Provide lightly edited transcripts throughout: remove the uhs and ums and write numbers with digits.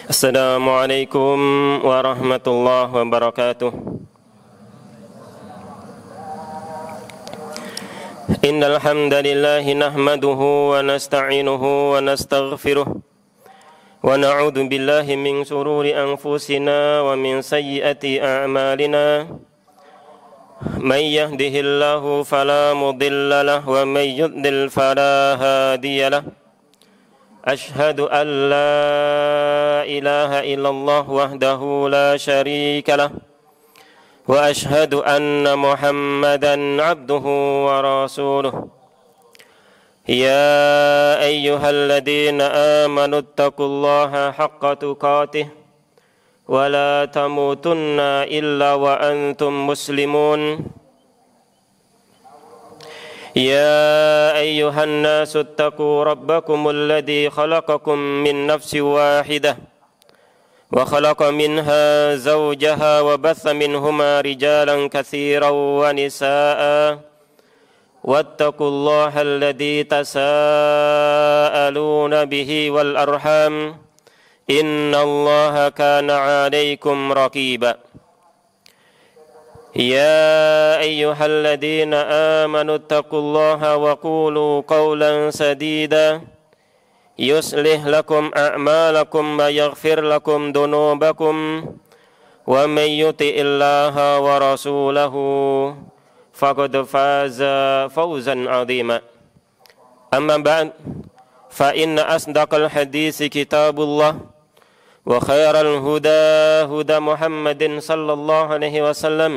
Assalamualaikum warahmatullahi wabarakatuh. Innal hamdalillah nahmaduhu wa nasta'inuhu wa nastaghfiruh wa na'udzu billahi min shururi anfusina wa min sayyiati a'malina. May yahdihillahu fala mudilla lahu wa may yudlil fala hadiya lahu. Ashhadu an la ilaha illallah wahdahu la syarika lah wa ashhadu anna Muhammadan abduhu wa rasuluh. Ya ayyuhalladzina amanu taqullaha haqqa tuqatih wa la tamutunna illa wa antum muslimun. يا أيها الناس اتقوا ربكم الذي خلقكم من نفس واحدة وخلق منها زوجها وبث منهما رجالا كثيرا ونساء واتقوا الله الذي تساءلون به والأرحام إن الله كان عليكم رقيبا. يا أيها الذين آمنوا اتقوا الله وقولوا قولا سديدا يصلح لكم أعمالكم ويغفر لكم ذنوبكم ومن يطع الله ورسوله فقد فاز فوزا عظيما. أما بعد فإن أصدق الحديث كتاب الله وخير الهدى هدى محمد صلى الله عليه وسلم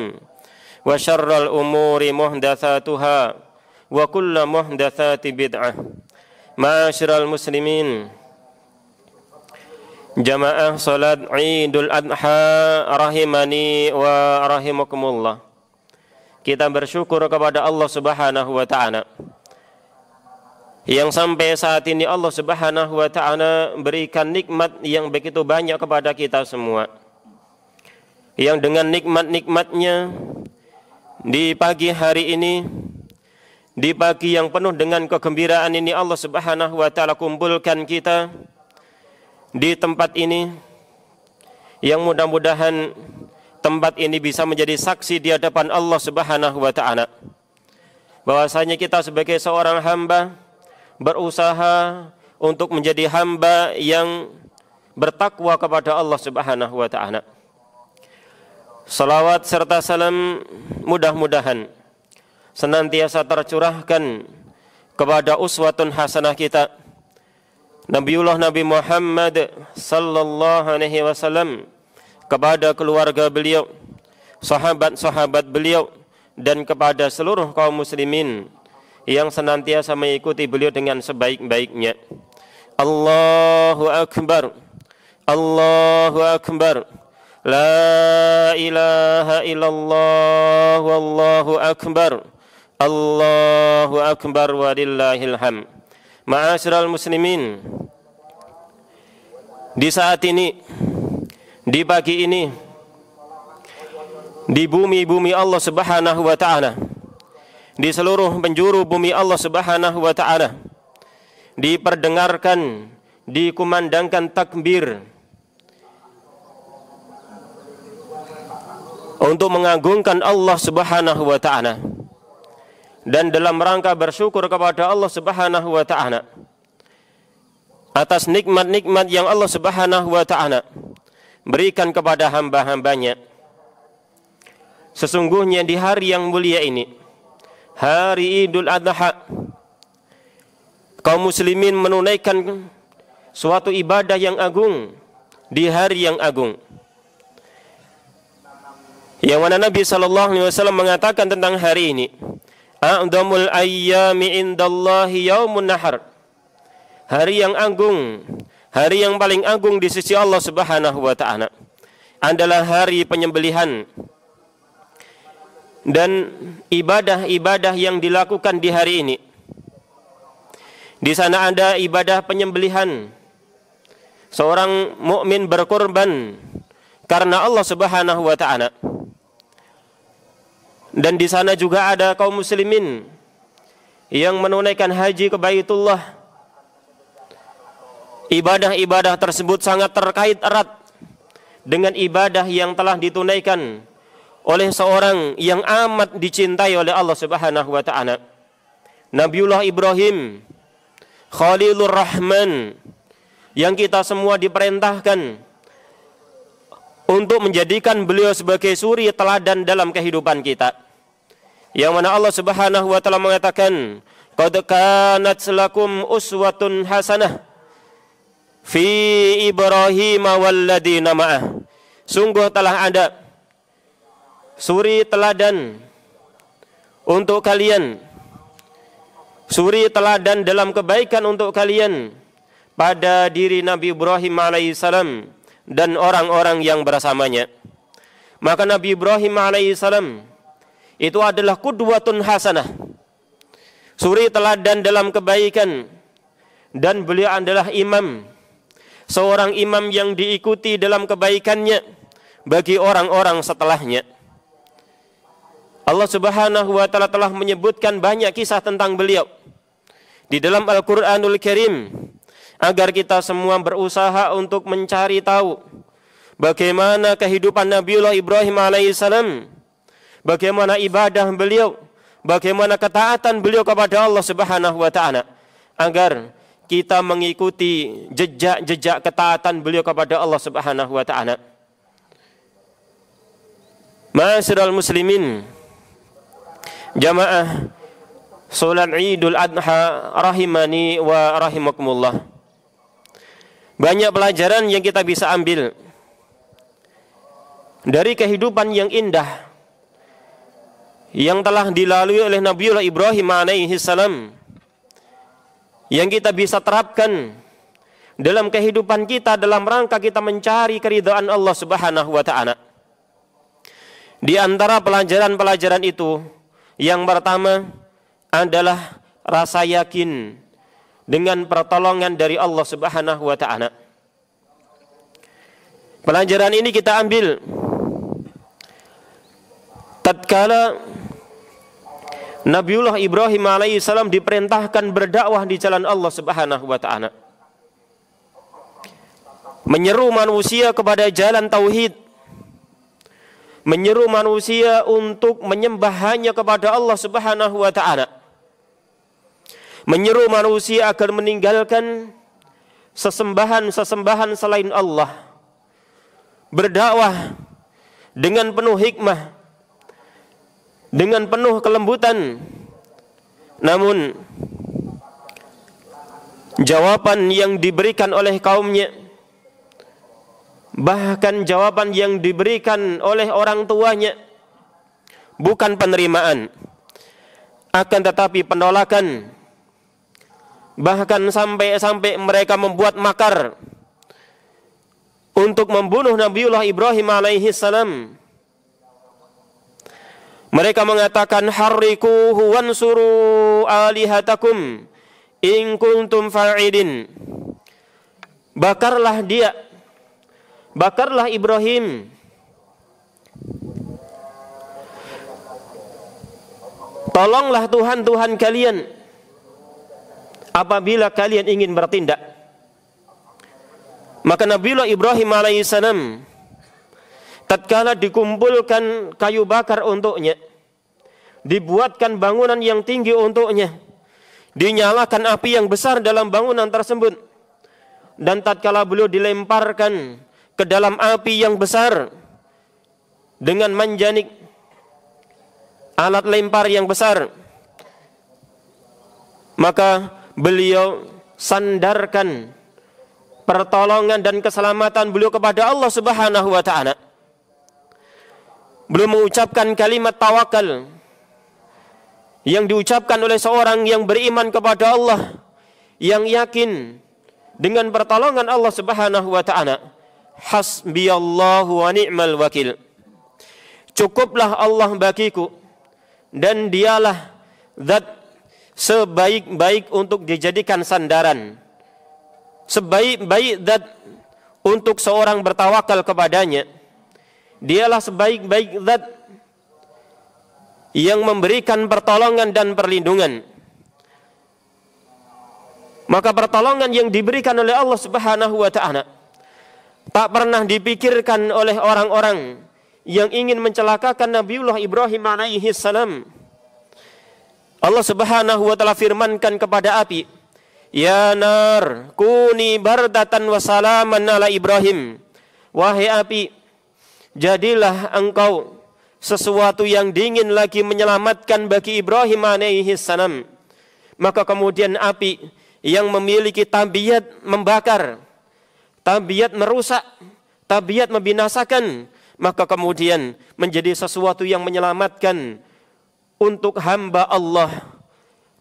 وشر الأمور محدثاتها وكل محدثات بدعة. Ma'asyiral muslimin, jamaah salat Idul Adha rahimani wa rahimakumullah. Kita bersyukur kepada Allah Subhanahu wa taala yang sampai saat ini Allah Subhanahu wa taala berikan nikmat yang begitu banyak kepada kita semua. Yang dengan nikmat-nikmatnya di pagi hari ini, di pagi yang penuh dengan kegembiraan ini, Allah Subhanahu wa taala kumpulkan kita di tempat ini, yang mudah-mudahan tempat ini bisa menjadi saksi di hadapan Allah Subhanahu wa taala bahwasanya kita sebagai seorang hamba berusaha untuk menjadi hamba yang bertakwa kepada Allah Subhanahu wa taala. Salawat serta salam mudah-mudahan senantiasa tercurahkan kepada uswatun hasanah kita Nabiullah Nabi Muhammad sallallahu alaihi wasallam, kepada keluarga beliau, sahabat-sahabat beliau, dan kepada seluruh kaum muslimin yang senantiasa mengikuti beliau dengan sebaik-baiknya. Allahu Akbar, Allahu Akbar, la ilaha illallah, wallahu akbar, Allahu Akbar walillahil hamd. Ma'asyiral muslimin, di saat ini, di pagi ini, di bumi-bumi Allah Subhanahu wa taala, di seluruh penjuru bumi Allah Subhanahu wa taala, diperdengarkan, dikumandangkan takbir untuk mengagungkan Allah Subhanahu wa taala, dan dalam rangka bersyukur kepada Allah Subhanahu wa taala atas nikmat-nikmat yang Allah Subhanahu wa taala berikan kepada hamba-hambanya. Sesungguhnya di hari yang mulia ini, hari Idul Adha, kaum muslimin menunaikan suatu ibadah yang agung di hari yang agung, yang mana Nabi SAW mengatakan tentang hari ini, a'dhamul ayyami indallahi yaumun nahar, hari yang agung, hari yang paling agung di sisi Allah Subhanahu wa taala adalah hari penyembelihan. Dan ibadah-ibadah yang dilakukan di hari ini, di sana ada ibadah penyembelihan. Seorang mukmin berkorban karena Allah Subhanahu wa taala. Dan di sana juga ada kaum muslimin yang menunaikan haji ke Baitullah, ibadah-ibadah tersebut sangat terkait erat dengan ibadah yang telah ditunaikan oleh seorang yang amat dicintai oleh Allah Subhanahu wa taala, Nabiullah Ibrahim Khalilur Rahman, yang kita semua diperintahkan untuk menjadikan beliau sebagai suri teladan dalam kehidupan kita. Yang mana Allah Subhanahu wa taala mengatakan, "Qad kanat lakum uswatun hasanah fi Ibrahim walladzina ma'ah." Sungguh telah ada suri teladan untuk kalian, suri teladan dalam kebaikan untuk kalian pada diri Nabi Ibrahim alaihissalam dan orang-orang yang bersamanya. Maka Nabi Ibrahim alaihissalam itu adalah qudwatun hasanah, suri teladan dalam kebaikan, dan beliau adalah imam, seorang imam yang diikuti dalam kebaikannya bagi orang-orang setelahnya. Allah Subhanahu wa taala telah menyebutkan banyak kisah tentang beliau di dalam Al-Qur'anul Karim, agar kita semua berusaha untuk mencari tahu bagaimana kehidupan Nabiullah Ibrahim alaihissalam, bagaimana ibadah beliau, bagaimana ketaatan beliau kepada Allah Subhanahu wa taala, agar kita mengikuti jejak-jejak ketaatan beliau kepada Allah Subhanahu wa taala. Ma'asyiral muslimin, jamaah salat Idul Adha rahimani wa rahimakumullah. Banyak pelajaran yang kita bisa ambil dari kehidupan yang indah yang telah dilalui oleh Nabiullah Ibrahim alaihi salam, yang kita bisa terapkan dalam kehidupan kita dalam rangka kita mencari keridhaan Allah Subhanahu wa taala. Di antara pelajaran-pelajaran itu, yang pertama adalah rasa yakin dengan pertolongan dari Allah Subhanahu wa taala. Pelajaran ini kita ambil tatkala Nabiullah Ibrahim alaihissalam diperintahkan berdakwah di jalan Allah Subhanahu wa taala, menyeru manusia kepada jalan tauhid, menyeru manusia untuk menyembah hanya kepada Allah Subhanahu wa taala, menyeru manusia agar meninggalkan sesembahan-sesembahan selain Allah, berdakwah dengan penuh hikmah, dengan penuh kelembutan. Namun jawaban yang diberikan oleh kaumnya, bahkan jawaban yang diberikan oleh orang tuanya, bukan penerimaan, akan tetapi penolakan. Bahkan sampai mereka membuat makar untuk membunuh Nabiullah Ibrahim alaihi salam. Mereka mengatakan, harrikuhu wansuru alihatakum in kuntum fa'idin. Bakarlah dia, bakarlah Ibrahim, tolonglah Tuhan-Tuhan kalian apabila kalian ingin bertindak. Maka Nabiullah Ibrahim alaihissalam tatkala dikumpulkan kayu bakar untuknya, dibuatkan bangunan yang tinggi untuknya, dinyalakan api yang besar dalam bangunan tersebut, dan tatkala beliau dilemparkan ke dalam api yang besar dengan manjanik, alat lempar yang besar, maka beliau sandarkan pertolongan dan keselamatan beliau kepada Allah Subhanahu wa taala. Beliau mengucapkan kalimat tawakal yang diucapkan oleh seorang yang beriman kepada Allah, yang yakin dengan pertolongan Allah Subhanahu wa taala. Hasbiyallahu wa ni'mal wakil. Cukuplah Allah bagiku dan dialah zat sebaik-baik untuk dijadikan sandaran, sebaik-baik zat untuk seorang bertawakal kepadanya. Dialah sebaik-baik zat yang memberikan pertolongan dan perlindungan. Maka pertolongan yang diberikan oleh Allah Subhanahu wa taala tak pernah dipikirkan oleh orang-orang yang ingin mencelakakan Nabiullah Ibrahim alaihi salam. Allah Subhanahu wa taala firmankan kepada api, "Ya nar, kuni bardatan wa salaman ala Ibrahim." Wahai api, jadilah engkau sesuatu yang dingin lagi menyelamatkan bagi Ibrahim alaihi salam. Maka kemudian api yang memiliki tabiat membakar, tabiat merusak, tabiat membinasakan, maka kemudian menjadi sesuatu yang menyelamatkan untuk hamba Allah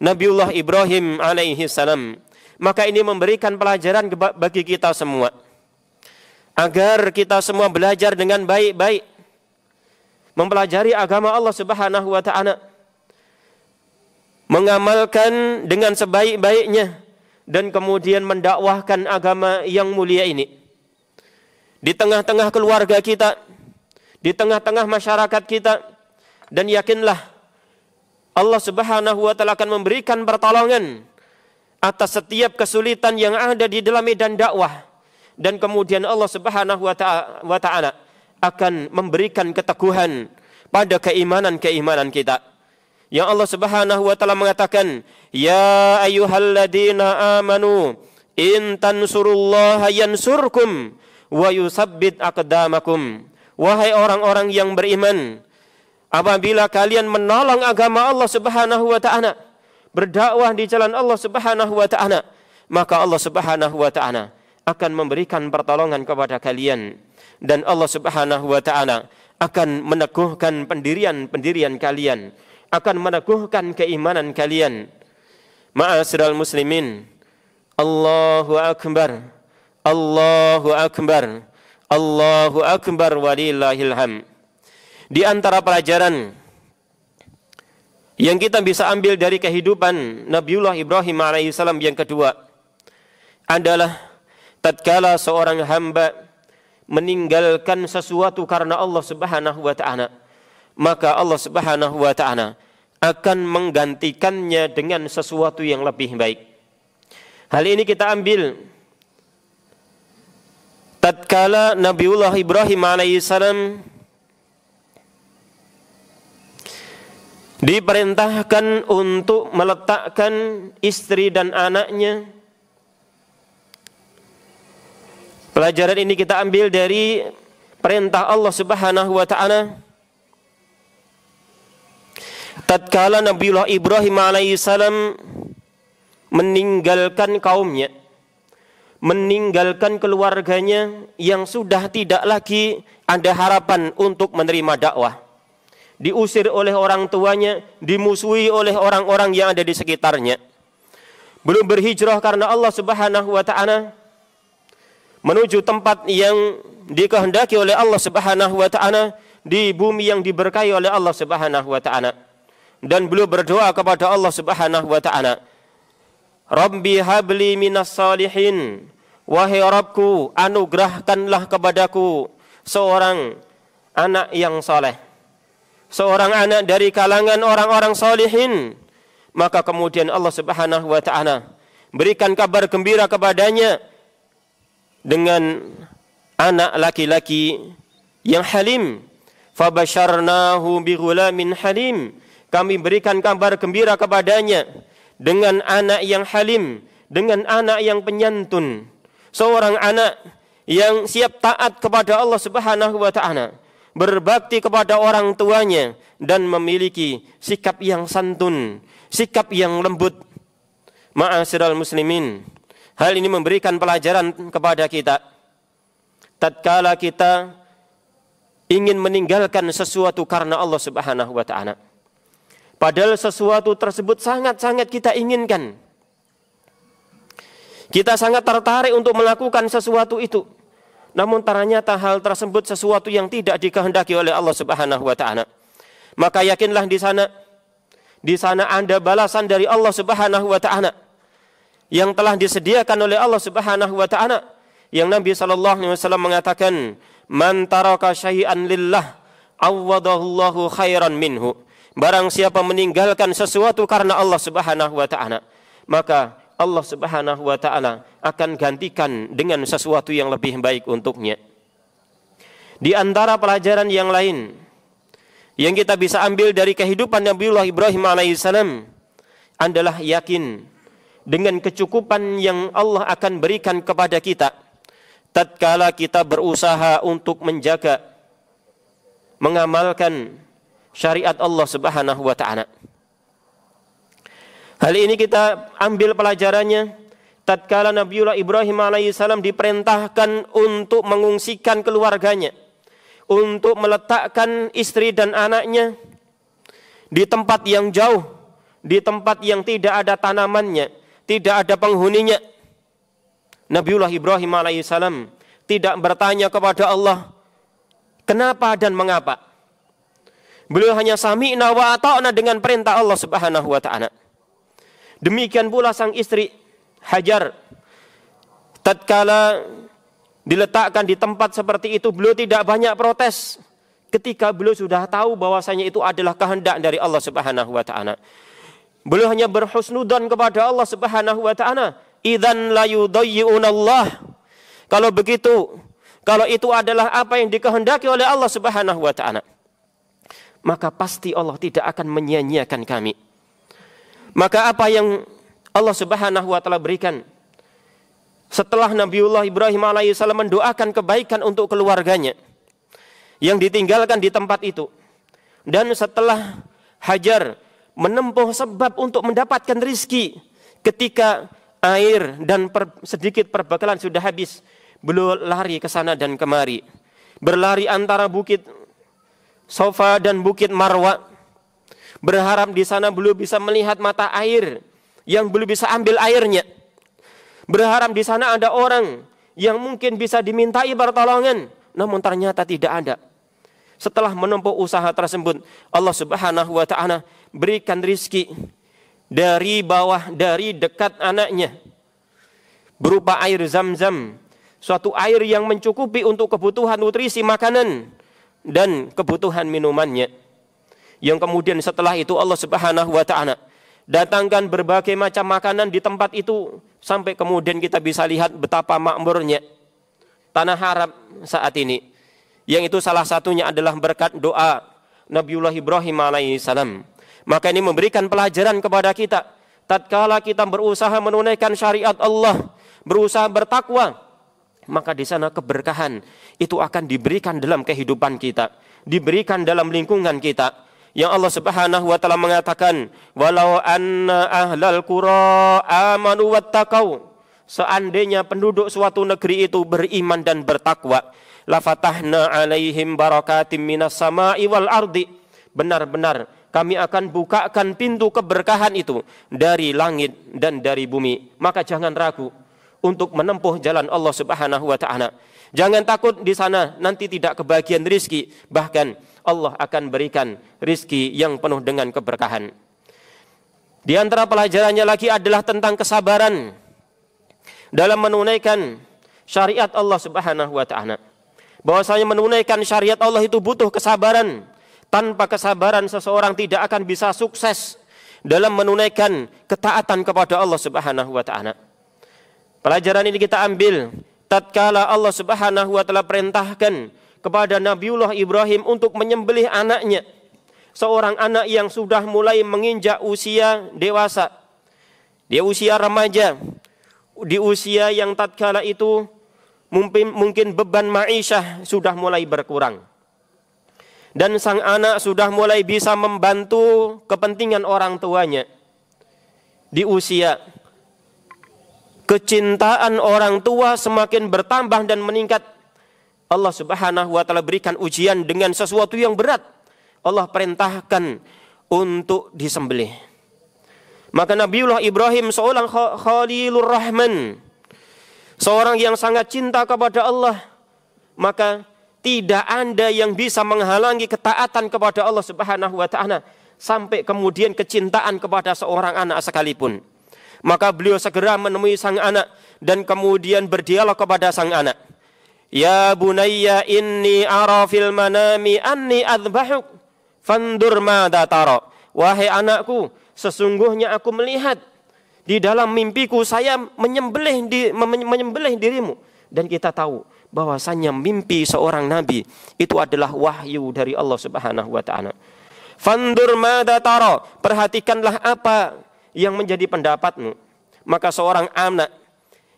Nabiullah Ibrahim alaihi salam. Maka ini memberikan pelajaran bagi kita semua, agar kita semua belajar dengan baik-baik, mempelajari agama Allah Subhanahu wa taala, mengamalkan dengan sebaik-baiknya, dan kemudian mendakwahkan agama yang mulia ini di tengah-tengah keluarga kita, di tengah-tengah masyarakat kita. Dan yakinlah Allah Subhanahu wa taala akan memberikan pertolongan atas setiap kesulitan yang ada di dalam medan dakwah. Dan kemudian Allah Subhanahu wa taala akan memberikan keteguhan pada keimanan kita. Yang Allah Subhanahu wa taala mengatakan, "Ya ayyuhalladzina amanu in tansurullaha yansurkum wa yusabbit aqdamakum." Wahai orang-orang yang beriman, apabila kalian menolong agama Allah Subhanahu wa taala, berdakwah di jalan Allah Subhanahu wa taala, maka Allah Subhanahu wa taala akan memberikan pertolongan kepada kalian, dan Allah Subhanahu wa taala akan meneguhkan pendirian kalian, akan meneguhkan keimanan kalian. Ma'asyiral muslimin, Allahu akbar, Allahu akbar, Allahu akbar walillahil hamd. Di antara pelajaran yang kita bisa ambil dari kehidupan Nabiullah Ibrahim alaihissalam yang kedua adalah tatkala seorang hamba meninggalkan sesuatu karena Allah Subhanahu wa taala, maka Allah Subhanahu wa taala akan menggantikannya dengan sesuatu yang lebih baik. Hal ini kita ambil tatkala Nabiullah Ibrahim alaihissalam diperintahkan untuk meletakkan istri dan anaknya. Pelajaran ini kita ambil dari perintah Allah Subhanahu wa taala tatkala Nabiullah Ibrahim alaihissalam meninggalkan kaumnya, meninggalkan keluarganya yang sudah tidak lagi ada harapan untuk menerima dakwah, diusir oleh orang tuanya, dimusuhi oleh orang-orang yang ada di sekitarnya, belum berhijrah karena Allah Subhanahu wa taala menuju tempat yang dikehendaki oleh Allah Subhanahu wa taala di bumi yang diberkahi oleh Allah Subhanahu wa taala. Dan beliau berdoa kepada Allah Subhanahu wa taala, "Rabbi habli minas salihin." Wahai Rabbku, anugerahkanlah kepadaku seorang anak yang saleh, seorang anak dari kalangan orang-orang salihin. Maka kemudian Allah Subhanahu wa taala berikan kabar gembira kepadanya dengan anak laki-laki yang halim. Fabasyarnahu bighulamin halim. Kami berikan kabar gembira kepadanya dengan anak yang halim, dengan anak yang penyantun, seorang anak yang siap taat kepada Allah Subhanahu wa taala, berbakti kepada orang tuanya, dan memiliki sikap yang santun, sikap yang lembut. Ma'asyiral muslimin, hal ini memberikan pelajaran kepada kita tatkala kita ingin meninggalkan sesuatu karena Allah Subhanahu wa taala, padahal sesuatu tersebut sangat-sangat kita inginkan. Kita sangat tertarik untuk melakukan sesuatu itu, namun ternyata hal tersebut sesuatu yang tidak dikehendaki oleh Allah Subhanahu wa taala. Maka yakinlah di sana ada balasan dari Allah Subhanahu wa taala yang telah disediakan oleh Allah Subhanahu wa taala, yang Nabi sallallahu alaihi wasallam mengatakan, "Man taraka syai'an lillah awwadahullahu khairan minhu." Barang siapa meninggalkan sesuatu karena Allah Subhanahu wa taala, maka Allah Subhanahu wa taala akan gantikan dengan sesuatu yang lebih baik untuknya. Di antara pelajaran yang lain yang kita bisa ambil dari kehidupan Nabiullah Ibrahim alaihissalam adalah yakin dengan kecukupan yang Allah akan berikan kepada kita tatkala kita berusaha untuk menjaga, mengamalkan syariat Allah Subhanahu wa taala. Hal ini kita ambil pelajarannya tatkala Nabiullah Ibrahim alaihissalam diperintahkan untuk mengungsikan keluarganya, untuk meletakkan istri dan anaknya di tempat yang jauh, di tempat yang tidak ada tanamannya, tidak ada penghuninya. Nabiullah Ibrahim alaihissalam tidak bertanya kepada Allah kenapa dan mengapa. Beliau hanya sami'na wa ata'na dengan perintah Allah Subhanahu wa taala. Demikian pula sang istri Hajar, tatkala diletakkan di tempat seperti itu, beliau tidak banyak protes ketika beliau sudah tahu bahwasanya itu adalah kehendak dari Allah Subhanahu wa taala. Beliau hanya berhusnudzon kepada Allah Subhanahu wa taala, idzan la yudayyi'unallah. Kalau begitu, kalau itu adalah apa yang dikehendaki oleh Allah Subhanahu wa taala, maka pasti Allah tidak akan menyia-nyiakan kami. Maka apa yang Allah Subhanahu wa taala berikan setelah Nabiullah Ibrahim alaihissalam mendoakan kebaikan untuk keluarganya yang ditinggalkan di tempat itu, dan setelah Hajar menempuh sebab untuk mendapatkan rizki ketika air dan sedikit perbekalan sudah habis, beliau lari ke sana dan kemari, berlari antara bukit Safa dan bukit Marwa, berharap di sana beliau bisa melihat mata air yang beliau bisa ambil airnya, berharap di sana ada orang yang mungkin bisa dimintai pertolongan, namun ternyata tidak ada. Setelah menempuh usaha tersebut, Allah Subhanahu wa taala berikan rizki dari bawah, dari dekat anaknya, berupa air Zam-Zam, suatu air yang mencukupi untuk kebutuhan nutrisi makanan dan kebutuhan minumannya. Yang kemudian setelah itu Allah Subhanahu wa taala datangkan berbagai macam makanan di tempat itu, sampai kemudian kita bisa lihat betapa makmurnya tanah Arab saat ini. Yang itu salah satunya adalah berkat doa Nabiullah Ibrahim alaihissalam. Maka ini memberikan pelajaran kepada kita, tatkala kita berusaha menunaikan syariat Allah, berusaha bertakwa, maka di sana keberkahan itu akan diberikan dalam kehidupan kita, diberikan dalam lingkungan kita. Yang Allah Subhanahu wa taala mengatakan, walau anna ahlal qura amanu wattaqau, seandainya penduduk suatu negeri itu beriman dan bertakwa, la fatahna alaihim barakatim minas sama'i wal ardi, benar-benar kami akan bukakan pintu keberkahan itu dari langit dan dari bumi. Maka jangan ragu untuk menempuh jalan Allah Subhanahu wa taala. Jangan takut di sana nanti tidak kebagian rizki, bahkan Allah akan berikan rizki yang penuh dengan keberkahan. Di antara pelajarannya lagi adalah tentang kesabaran dalam menunaikan syariat Allah Subhanahu wa taala. Bahwasanya menunaikan syariat Allah itu butuh kesabaran. Tanpa kesabaran seseorang tidak akan bisa sukses dalam menunaikan ketaatan kepada Allah Subhanahu wa taala. Pelajaran ini kita ambil tatkala Allah Subhanahu wa taala perintahkan kepada Nabiullah Ibrahim untuk menyembelih anaknya, seorang anak yang sudah mulai menginjak usia dewasa, dia usia remaja, di usia yang tatkala itu mungkin beban ma'isyah sudah mulai berkurang, dan sang anak sudah mulai bisa membantu kepentingan orang tuanya. Di usia kecintaan orang tua semakin bertambah dan meningkat, Allah Subhanahu wa taala berikan ujian dengan sesuatu yang berat. Allah perintahkan untuk disembelih. Maka Nabiullah Ibrahim seorang Khalilur Rahman, seorang yang sangat cinta kepada Allah, maka tidak ada yang bisa menghalangi ketaatan kepada Allah Subhanahu wa taala sampai kemudian kecintaan kepada seorang anak sekalipun. Maka beliau segera menemui sang anak dan kemudian berdialog kepada sang anak. Ya bunayya inni ara fil manami anni adbahuk fandur madza tara. Wahai anakku, sesungguhnya aku melihat di dalam mimpiku saya menyembelih dirimu. Dan kita tahu bahwasanya mimpi seorang nabi itu adalah wahyu dari Allah Subhanahu wa taala. Fandur madza tara, perhatikanlah apa yang menjadi pendapatmu. Maka seorang anak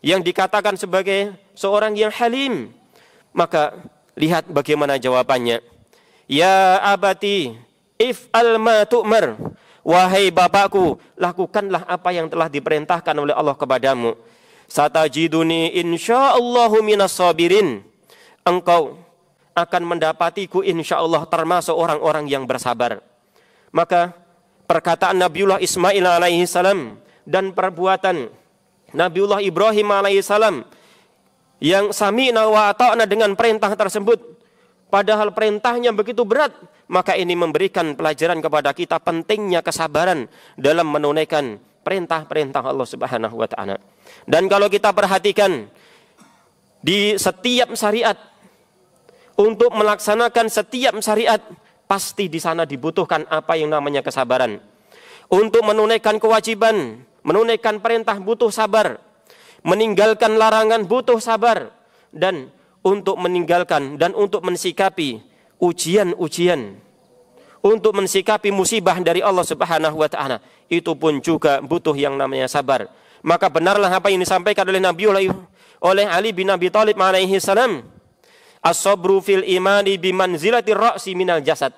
yang dikatakan sebagai seorang yang halim, maka lihat bagaimana jawabannya. Ya abati if'al ma tu'mar, wahai bapakku, lakukanlah apa yang telah diperintahkan oleh Allah kepadamu. Satajiduni insyaallahu minas sabirin, engkau akan mendapatiku insyaallah termasuk orang-orang yang bersabar. Maka perkataan Nabiullah Ismail alaihi salam dan perbuatan Nabiullah Ibrahim alaihi salam yang sami'na wa ata'na dengan perintah tersebut, padahal perintahnya begitu berat, maka ini memberikan pelajaran kepada kita pentingnya kesabaran dalam menunaikan perintah-perintah Allah Subhanahu wa taala. Dan kalau kita perhatikan di setiap syariat, untuk melaksanakan setiap syariat pasti di sana dibutuhkan apa yang namanya kesabaran. Untuk menunaikan kewajiban, menunaikan perintah butuh sabar, meninggalkan larangan butuh sabar, dan untuk meninggalkan dan untuk mensikapi ujian-ujian, untuk mensikapi musibah dari Allah Subhanahu wa taala, itu pun juga butuh yang namanya sabar. Maka benarlah apa yang disampaikan oleh Ali bin Abi Thalib alaihi salam, as-sabru fil imani bimanzilatir ra'si minal jasad.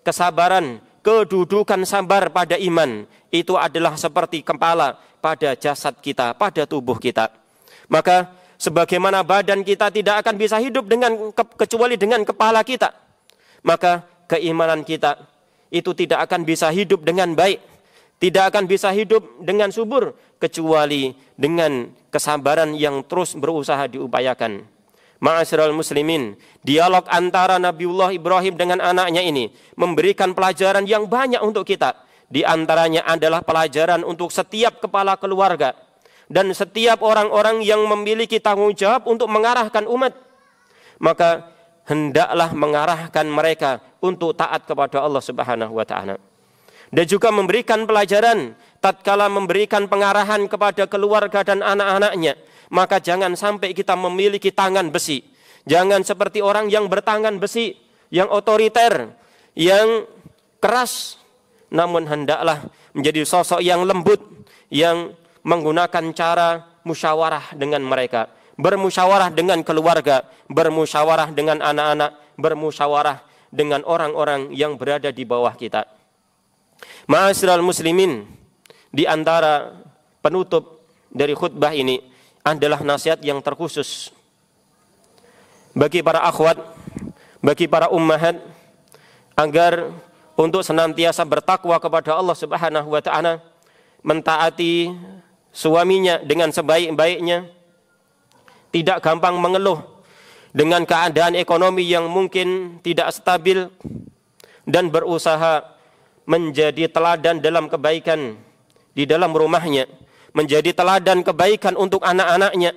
Kesabaran, kedudukan sabar pada iman itu adalah seperti kepala pada jasad kita, pada tubuh kita. Maka sebagaimana badan kita tidak akan bisa hidup kecuali dengan kepala kita, maka keimanan kita itu tidak akan bisa hidup dengan baik, tidak akan bisa hidup dengan subur kecuali dengan kesabaran yang terus berusaha diupayakan. Ma'asyiral muslimin, dialog antara Nabiullah Ibrahim dengan anaknya ini memberikan pelajaran yang banyak untuk kita. Di antaranya adalah pelajaran untuk setiap kepala keluarga dan setiap orang-orang yang memiliki tanggung jawab untuk mengarahkan umat. Maka hendaklah mengarahkan mereka untuk taat kepada Allah Subhanahu wa taala. Dan juga memberikan pelajaran tatkala memberikan pengarahan kepada keluarga dan anak-anaknya, maka jangan sampai kita memiliki tangan besi. Jangan seperti orang yang bertangan besi, yang otoriter, yang keras. Namun hendaklah menjadi sosok yang lembut, yang menggunakan cara musyawarah dengan mereka, bermusyawarah dengan keluarga, bermusyawarah dengan anak-anak, bermusyawarah dengan orang-orang yang berada di bawah kita. Ma'asyiral muslimin, di antara penutup dari khutbah ini adalah nasihat yang terkhusus bagi para akhwat, bagi para ummahat, agar untuk senantiasa bertakwa kepada Allah Subhanahu wa taala, mentaati suaminya dengan sebaik-baiknya, tidak gampang mengeluh dengan keadaan ekonomi yang mungkin tidak stabil, dan berusaha menjadi teladan dalam kebaikan di dalam rumahnya, menjadi teladan kebaikan untuk anak-anaknya.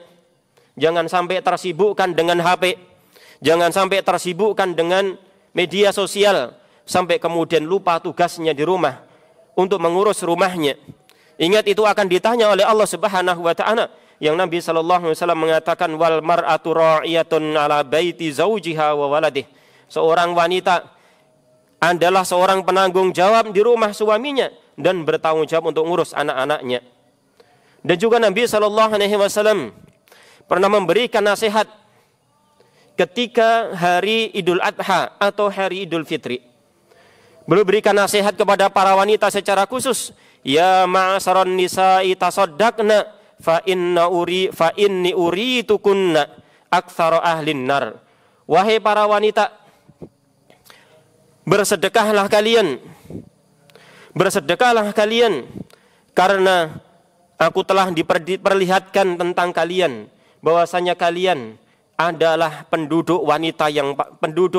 Jangan sampai tersibukkan dengan HP, jangan sampai tersibukkan dengan media sosial, sampai kemudian lupa tugasnya di rumah untuk mengurus rumahnya. Ingat, itu akan ditanya oleh Allah Subhanahu wa taala, yang Nabi sallallahu alaihi wasallam mengatakan, wal mar'atu ra'iyatun ala baiti zaujiha wa waladih. Seorang wanita adalah seorang penanggung jawab di rumah suaminya dan bertanggung jawab untuk ngurus anak-anaknya. Dan juga Nabi sallallahu alaihi wasallam pernah memberikan nasihat ketika hari Idul Adha atau hari Idul Fitri. Beliau berikan nasihat kepada para wanita secara khusus, ya ma'asyaran nisa'i tasaddaqna fa inni uritukunna aktsara ahlin nar. Wahai para wanita, bersedekahlah kalian, karena aku telah diperlihatkan tentang kalian bahwasanya kalian adalah penduduk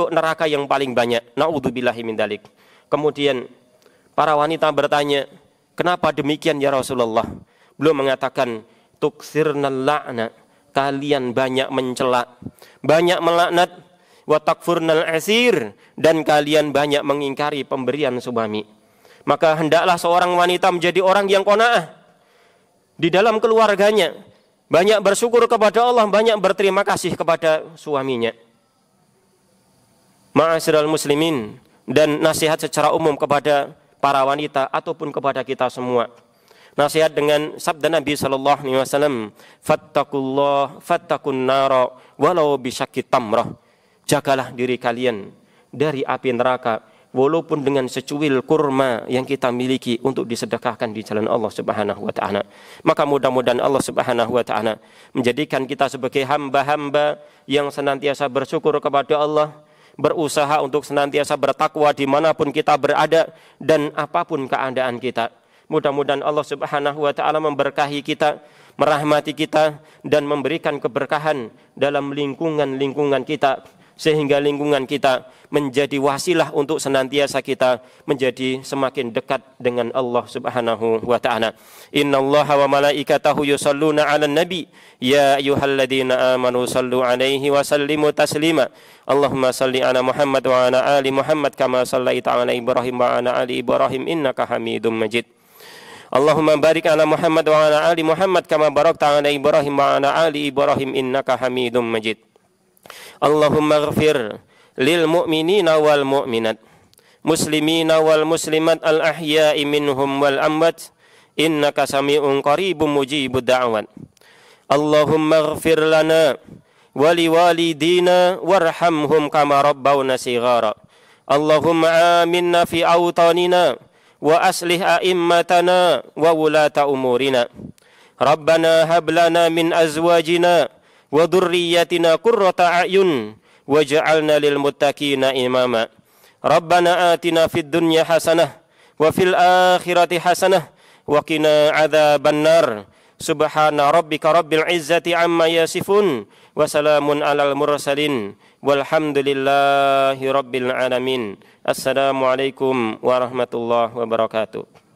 neraka yang paling banyak. Na'udzubillahi min dzalik. Kemudian para wanita bertanya, kenapa demikian ya Rasulullah? Beliau mengatakan, tuksirnal la'na, kalian banyak mencela, banyak melaknat, wa takfurnal asir, dan kalian banyak mengingkari pemberian suami. Maka hendaklah seorang wanita menjadi orang yang qanaah, di dalam keluarganya, banyak bersyukur kepada Allah, banyak berterima kasih kepada suaminya. Ma'asyiral muslimin, dan nasihat secara umum kepada para wanita ataupun kepada kita semua. Nasihat dengan sabda Nabi sallallahu alaihi wasallam, "Fattaqullah fattakun nara walau bisyakki tamrah." Jagalah diri kalian dari api neraka walaupun dengan secuil kurma yang kita miliki untuk disedekahkan di jalan Allah Subhanahu wa taala. Maka mudah-mudahan Allah Subhanahu wa taala menjadikan kita sebagai hamba-hamba yang senantiasa bersyukur kepada Allah, berusaha untuk senantiasa bertakwa dimanapun kita berada dan apapun keadaan kita. Mudah-mudahan Allah Subhanahu wa taala memberkahi kita, merahmati kita dan memberikan keberkahan dalam lingkungan kita, sehingga lingkungan kita menjadi wasilah untuk senantiasa kita menjadi semakin dekat dengan Allah Subhanahu wa taala. Innallaha wa malaikatahu yusholluna 'alan nabi ya ayyuhalladzina amanu shallu 'alaihi wa sallimu taslima. Allahumma shalli 'ala Muhammad wa 'ala ali Muhammad kama shallaita 'ala Ibrahim wa 'ala ali Ibrahim innaka Hamidum Majid. Allahumma barik 'ala Muhammad wa 'ala ali Muhammad kama barakta 'ala Ibrahim wa 'ala ali Ibrahim innaka Hamidum Majid. Allahumma ighfir lil mu'minina wal mu'minat, muslimina wal muslimat al ahya'i minhum wal amwat, innaka sami'un qaribun mujibud da'wat. Allahumma ighfir lana wa liwalidina warhamhum kama rabbawna shighara. Allahumma aminna fi awtanina wa aslih a'immatana wa wulata umurina. Rabbana hab lana min azwajina wa dhurriyyatina qurrata a'yun waj'alna lil muttaqina imama. Rabbana atina fid dunya hasanah wa fil akhirati hasanah wa qina adzaban nar. Subhana rabbika rabbil izzati amma yasifun wa salamun alal mursalin walhamdulillahi rabbil alamin. Assalamualaikum warahmatullahi wabarakatuh.